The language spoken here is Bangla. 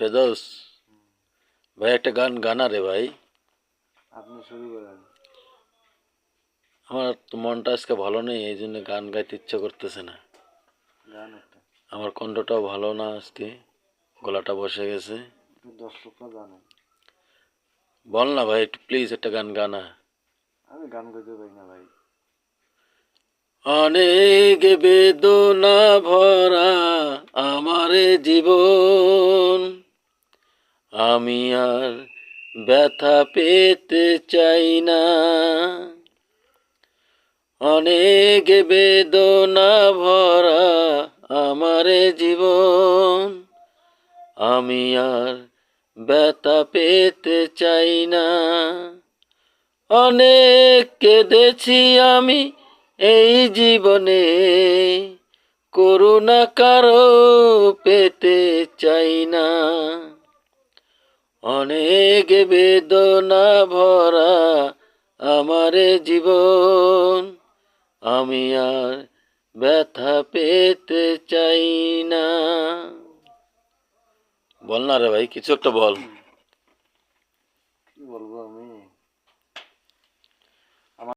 ফেরদৌস ভাই, একটা গান গানা রে ভাই। আপনি শুরু করেন। আমার তো মনটা আজকে ভালো নেই, এই জন্য গান গাইতে ইচ্ছা করতেছে না। গান একটা আমার কণ্ঠটাও ভালো না আজকে, গলাটা বসে গেছে। একটু দর্শকরা জানেন। বল না ভাই, একটু প্লিজ একটা গান গানা। আমি গান গাইতে পারি না ভাই। অনেক বেদনা ভরা আমার জীবন, আমি আর ব্যথা পেতে চাই না। অনেক বেদনা ভরা আমার জীবন, আমি আর ব্যথা পেতে চাই না। অনেক কেঁদেছি আমি এই জীবনে, করুণা কারো পেতে চাই না। অনেক বেদনা ভরা আমার জীবন, আমি আর ব্যথা পেতে চাই না। বল না রে ভাই, কিছু একটা বল।